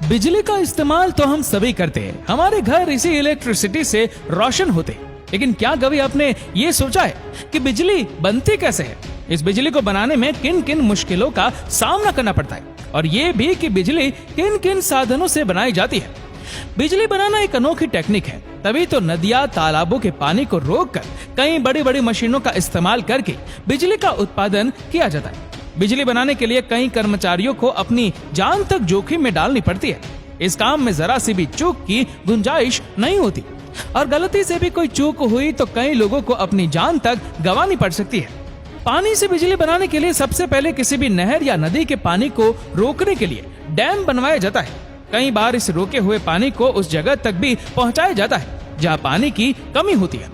बिजली का इस्तेमाल तो हम सभी करते हैं, हमारे घर इसी इलेक्ट्रिसिटी से रोशन होते हैं। लेकिन क्या कभी आपने ये सोचा है कि बिजली बनती कैसे है? इस बिजली को बनाने में किन किन मुश्किलों का सामना करना पड़ता है, और ये भी कि बिजली किन किन साधनों से बनाई जाती है। बिजली बनाना एक अनोखी टेक्निक है, तभी तो नदियां तालाबों के पानी को रोककर कई बड़ी बड़ी मशीनों का इस्तेमाल करके बिजली का उत्पादन किया जाता है। बिजली बनाने के लिए कई कर्मचारियों को अपनी जान तक जोखिम में डालनी पड़ती है। इस काम में जरा सी भी चूक की गुंजाइश नहीं होती, और गलती से भी कोई चूक हुई तो कई लोगों को अपनी जान तक गंवानी पड़ सकती है। पानी से बिजली बनाने के लिए सबसे पहले किसी भी नहर या नदी के पानी को रोकने के लिए डैम बनवाया जाता है। कई बार इस रोके हुए पानी को उस जगह तक भी पहुंचाया जाता है जहां पानी की कमी होती है।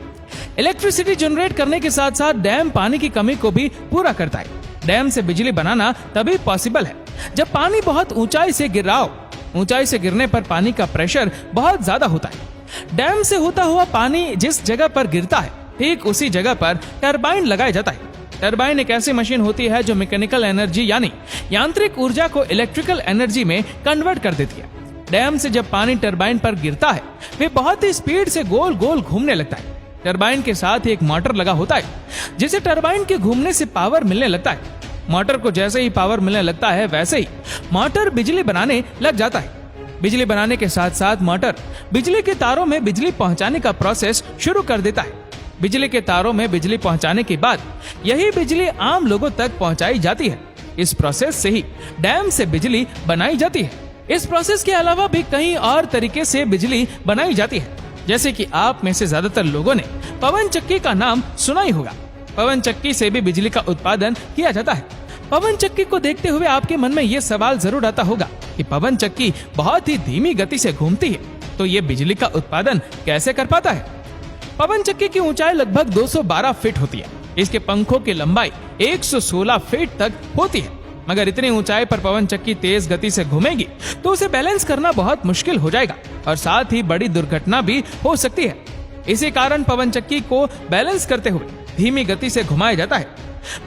इलेक्ट्रिसिटी जनरेट करने के साथ साथ डैम पानी की कमी को भी पूरा करता है। डैम से बिजली बनाना तभी पॉसिबल है जब पानी बहुत ऊंचाई से गिर रहा हो। ऊंचाई से गिरने पर पानी का प्रेशर बहुत ज्यादा होता है। डैम से होता हुआ पानी जिस जगह पर गिरता है ठीक उसी जगह पर टरबाइन लगाया जाता है। टरबाइन एक ऐसी मशीन होती है जो मैकेनिकल एनर्जी यानी यांत्रिक ऊर्जा को इलेक्ट्रिकल एनर्जी में कन्वर्ट कर देती है। डैम से जब पानी टरबाइन पर गिरता है वे बहुत ही स्पीड से गोल गोल घूमने लगता है। टरबाइन के साथ एक मोटर लगा होता है जिसे टरबाइन के घूमने से पावर मिलने लगता है। मोटर को जैसे ही पावर मिलने लगता है वैसे ही मोटर बिजली बनाने लग जाता है। बिजली बनाने के साथ साथ मोटर बिजली के तारों में बिजली पहुंचाने का प्रोसेस शुरू कर देता है। बिजली के तारों में बिजली पहुंचाने के बाद यही बिजली आम लोगों तक पहुंचाई जाती है। इस प्रोसेस से ही डैम से बिजली बनाई जाती है। इस प्रोसेस के अलावा भी कई और तरीके से बिजली बनाई जाती है, जैसे कि आप में से ज्यादातर लोगों ने पवन चक्की का नाम सुना ही होगा। पवन चक्की से भी बिजली का उत्पादन किया जाता है। पवन चक्की को देखते हुए आपके मन में ये सवाल जरूर आता होगा कि पवन चक्की बहुत ही धीमी गति से घूमती है, तो ये बिजली का उत्पादन कैसे कर पाता है? पवन चक्की की ऊंचाई लगभग 212 फीट होती है। इसके पंखों की लंबाई 116 फीट तक होती है। मगर इतनी ऊंचाई पर पवन चक्की तेज गति से घूमेगी तो उसे बैलेंस करना बहुत मुश्किल हो जाएगा और साथ ही बड़ी दुर्घटना भी हो सकती है। इसी कारण पवन चक्की को बैलेंस करते हुए धीमी गति से घुमाया जाता है।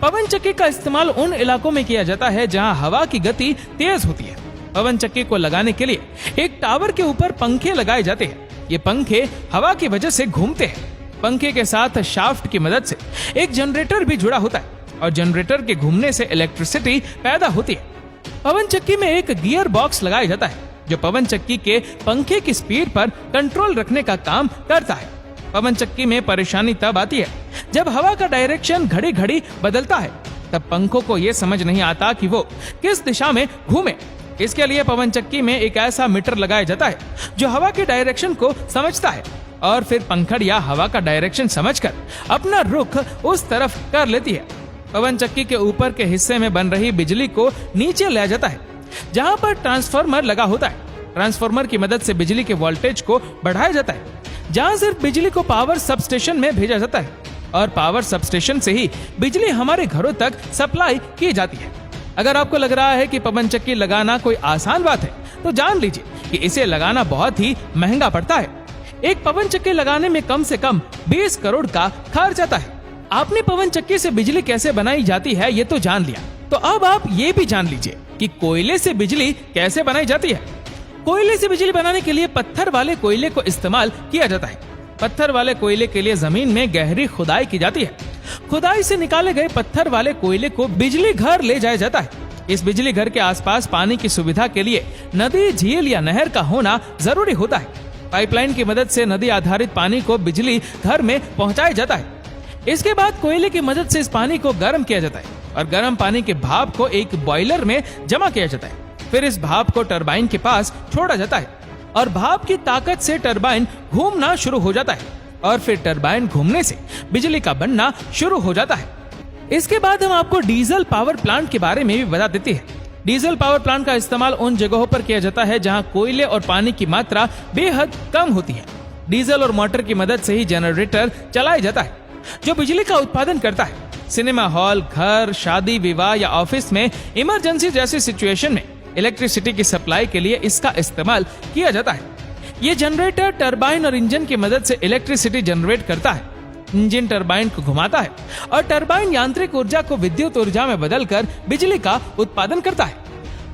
पवन चक्की का इस्तेमाल उन इलाकों में किया जाता है जहां हवा की गति तेज होती है। पवन चक्की को लगाने के लिए एक टावर के ऊपर पंखे लगाए जाते हैं। ये पंखे हवा की वजह से घूमते हैं। पंखे के साथ शाफ्ट की मदद से एक जनरेटर भी जुड़ा होता है और जनरेटर के घूमने से इलेक्ट्रिसिटी पैदा होती है। पवन चक्की में एक गियर बॉक्स लगाया जाता है जो पवन चक्की के पंखे की स्पीड पर कंट्रोल रखने का काम करता है। पवन चक्की में परेशानी तब आती है जब हवा का डायरेक्शन घड़ी घड़ी बदलता है। तब पंखों को यह समझ नहीं आता कि वो किस दिशा में घूमे। इसके लिए पवन चक्की में एक ऐसा मीटर लगाया जाता है जो हवा के डायरेक्शन को समझता है और फिर पंखड़ या हवा का डायरेक्शन समझकर अपना रुख उस तरफ कर लेती है। पवन चक्की के ऊपर के हिस्से में बन रही बिजली को नीचे ले जाता है जहां पर ट्रांसफार्मर लगा होता है। ट्रांसफार्मर की मदद से बिजली के वोल्टेज को बढ़ाया जाता है, जहां सिर्फ बिजली को पावर सबस्टेशन में भेजा जाता है और पावर सबस्टेशन से ही बिजली हमारे घरों तक सप्लाई की जाती है। अगर आपको लग रहा है कि पवन चक्की लगाना कोई आसान बात है तो जान लीजिए कि इसे लगाना बहुत ही महंगा पड़ता है। एक पवन चक्की लगाने में कम से कम 20 करोड़ का खर्च आता है। आपने पवन चक्की से बिजली कैसे बनाई जाती है ये तो जान लिया, तो अब आप ये भी जान लीजिए कि कोयले से बिजली कैसे बनाई जाती है। कोयले से बिजली बनाने के लिए पत्थर वाले कोयले को इस्तेमाल किया जाता है। पत्थर वाले कोयले के लिए जमीन में गहरी खुदाई की जाती है। खुदाई से निकाले गए पत्थर वाले कोयले को बिजली घर ले जाया जाता है। इस बिजली घर के आसपास पानी की सुविधा के लिए नदी, झील या नहर का होना जरूरी होता है। पाइपलाइन की मदद से नदी आधारित पानी को बिजली घर में पहुंचाया जाता है। इसके बाद कोयले की मदद से इस पानी को गर्म किया जाता है और गर्म पानी के भाप को एक बॉयलर में जमा किया जाता है। फिर इस भाप को टरबाइन के पास छोड़ा जाता है और भाप की ताकत से टरबाइन घूमना शुरू हो जाता है और फिर टरबाइन घूमने से बिजली का बनना शुरू हो जाता है। इसके बाद हम आपको डीजल पावर प्लांट के बारे में भी बता देते हैं। डीजल पावर प्लांट का इस्तेमाल उन जगहों पर किया जाता है जहां कोयले और पानी की मात्रा बेहद कम होती है। डीजल और मोटर की मदद से ही जनरेटर चलाया जाता है जो बिजली का उत्पादन करता है। सिनेमा हॉल, घर, शादी विवाह या ऑफिस में इमरजेंसी जैसी सिचुएशन में इलेक्ट्रिसिटी की सप्लाई के लिए इसका इस्तेमाल किया जाता है। ये जनरेटर टरबाइन और इंजन की मदद से इलेक्ट्रिसिटी जनरेट करता है। इंजन टरबाइन को घुमाता है और टरबाइन यांत्रिक ऊर्जा को विद्युत ऊर्जा में बदलकर बिजली का उत्पादन करता है।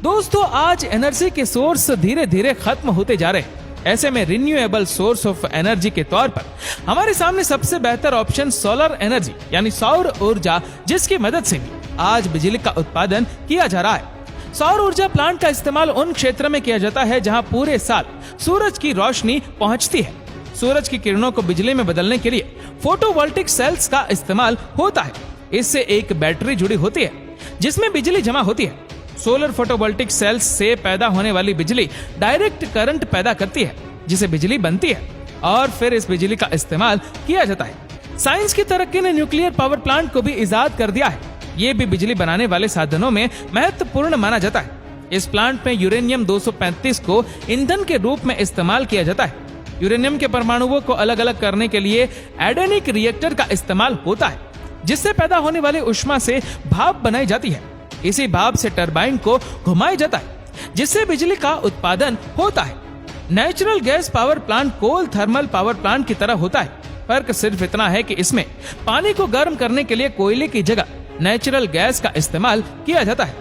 दोस्तों आज एनर्जी के सोर्स धीरे धीरे खत्म होते जा रहे हैं। ऐसे में रिन्यूएबल सोर्स ऑफ एनर्जी के तौर पर हमारे सामने सबसे बेहतर ऑप्शन सोलर एनर्जी यानी सौर ऊर्जा, जिसकी मदद से भी आज बिजली का उत्पादन किया जा रहा है। सौर ऊर्जा प्लांट का इस्तेमाल उन क्षेत्र में किया जाता है जहां पूरे साल सूरज की रोशनी पहुंचती है। सूरज की किरणों को बिजली में बदलने के लिए फोटोवोल्टिक सेल्स का इस्तेमाल होता है। इससे एक बैटरी जुड़ी होती है जिसमें बिजली जमा होती है। सोलर फोटोवोल्टिक सेल्स से पैदा होने वाली बिजली डायरेक्ट करंट पैदा करती है, जिसे बिजली बनती है और फिर इस बिजली का इस्तेमाल किया जाता है। साइंस की तरक्की ने न्यूक्लियर पावर प्लांट को भी इजाद कर दिया है। ये भी बिजली बनाने वाले साधनों में महत्वपूर्ण माना जाता है। इस प्लांट में यूरेनियम 235 को ईंधन के रूप में इस्तेमाल किया जाता है। यूरेनियम के परमाणुओं को अलग अलग करने के लिए एडेनिक रिएक्टर का इस्तेमाल होता है, जिससे पैदा होने वाली ऊष्मा से भाप बनाई जाती है। इसी भाप से टरबाइन को घुमाया जाता है, जिससे बिजली का उत्पादन होता है। नेचुरल गैस पावर प्लांट कोल थर्मल पावर प्लांट की तरह होता है। फर्क सिर्फ इतना है कि इसमें पानी को गर्म करने के लिए कोयले की जगह नेचुरल गैस का इस्तेमाल किया जाता है।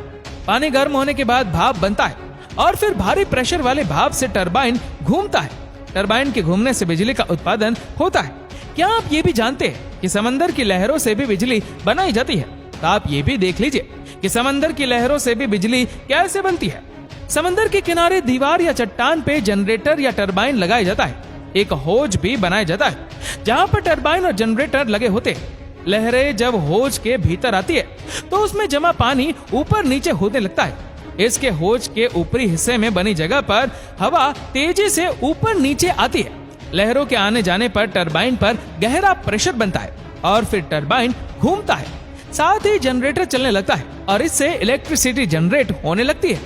पानी गर्म होने के बाद भाप बनता है और फिर भारी प्रेशर वाले भाप से टरबाइन घूमता है। टरबाइन के घूमने से बिजली का उत्पादन होता है। क्या आप ये भी जानते हैं कि समंदर की लहरों से भी बिजली बनाई जाती है? तो आप ये भी देख लीजिए कि समंदर की लहरों से भी बिजली कैसे बनती है। समंदर के किनारे दीवार या चट्टान पे जनरेटर या टरबाइन लगाया जाता है। एक होज भी बनाया जाता है जहाँ पर टरबाइन और जनरेटर लगे होते हैं। लहरें जब होज के भीतर आती है तो उसमें जमा पानी ऊपर नीचे होने लगता है। इसके होज के ऊपरी हिस्से में बनी जगह पर हवा तेजी से ऊपर नीचे आती है। लहरों के आने जाने पर टरबाइन पर गहरा प्रेशर बनता है और फिर टरबाइन घूमता है। साथ ही जनरेटर चलने लगता है और इससे इलेक्ट्रिसिटी जनरेट होने लगती है।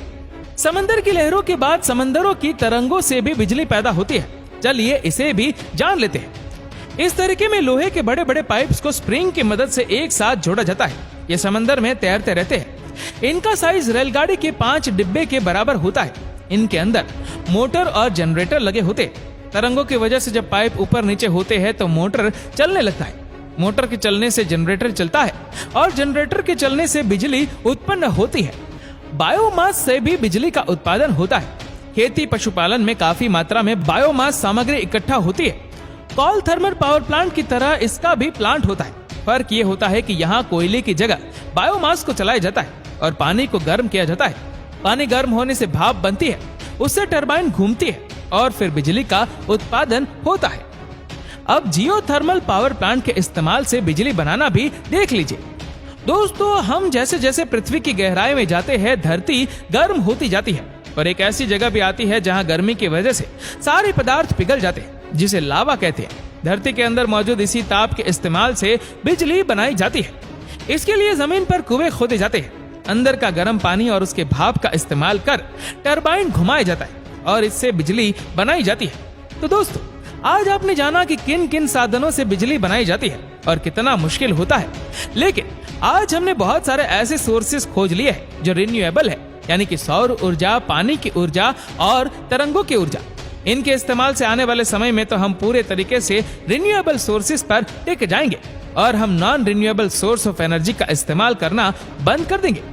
समंदर की लहरों के बाद समंदरों की तरंगों से भी बिजली पैदा होती है। चलिए इसे भी जान लेते हैं। इस तरीके में लोहे के बड़े बड़े पाइप्स को स्प्रिंग की मदद से एक साथ जोड़ा जाता है। ये समंदर में तैरते रहते हैं। इनका साइज रेलगाड़ी के 5 डिब्बे के बराबर होता है। इनके अंदर मोटर और जनरेटर लगे होते हैं। तरंगों की वजह से जब पाइप ऊपर नीचे होते हैं तो मोटर चलने लगता है। मोटर के चलने से जनरेटर चलता है और जनरेटर के चलने से बिजली उत्पन्न होती है। बायोमास से भी बिजली का उत्पादन होता है। खेती पशुपालन में काफी मात्रा में बायोमास सामग्री इकट्ठा होती है। कोल थर्मल पावर प्लांट की तरह इसका भी प्लांट होता है। फर्क ये होता है कि यहाँ कोयले की जगह बायोमास को चलाया जाता है और पानी को गर्म किया जाता है। पानी गर्म होने से भाप बनती है, उससे टरबाइन घूमती है और फिर बिजली का उत्पादन होता है। अब जियोथर्मल पावर प्लांट के इस्तेमाल से बिजली बनाना भी देख लीजिए। दोस्तों हम जैसे जैसे पृथ्वी की गहराई में जाते हैं धरती गर्म होती जाती है और एक ऐसी जगह भी आती है जहां गर्मी की वजह से सारे पदार्थ पिघल जाते हैं, जिसे लावा कहते हैं। धरती के अंदर मौजूद इसी ताप के इस्तेमाल से बिजली बनाई जाती है। इसके लिए जमीन पर कुएं खोदे जाते हैं। अंदर का गर्म पानी और उसके भाप का इस्तेमाल कर टरबाइन घुमाया जाता है और इससे बिजली बनाई जाती है। तो दोस्तों आज आपने जाना कि किन किन साधनों से बिजली बनाई जाती है और कितना मुश्किल होता है। लेकिन आज हमने बहुत सारे ऐसे सोर्सेस खोज लिए हैं जो रिन्यूएबल है, यानी कि सौर ऊर्जा, पानी की ऊर्जा और तरंगों की ऊर्जा। इनके इस्तेमाल से आने वाले समय में तो हम पूरे तरीके से रिन्यूएबल सोर्सेस पर टिक जाएंगे और हम non renewable source of energy का इस्तेमाल करना बंद कर देंगे।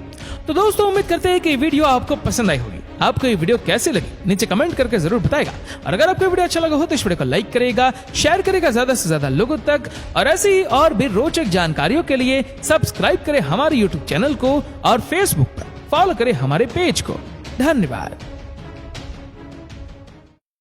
तो दोस्तों उम्मीद करते हैं कि ये वीडियो आपको पसंद आई होगी। आपको ये वीडियो कैसे लगी नीचे कमेंट करके जरूर बताएगा और अगर आपको वीडियो अच्छा लगा हो तो इस वीडियो को लाइक करेगा, शेयर करेगा ज्यादा से ज्यादा लोगों तक और ऐसी ही और भी रोचक जानकारियों के लिए सब्सक्राइब करें हमारे YouTube चैनल को और Facebook पर फॉलो करें हमारे पेज को। धन्यवाद।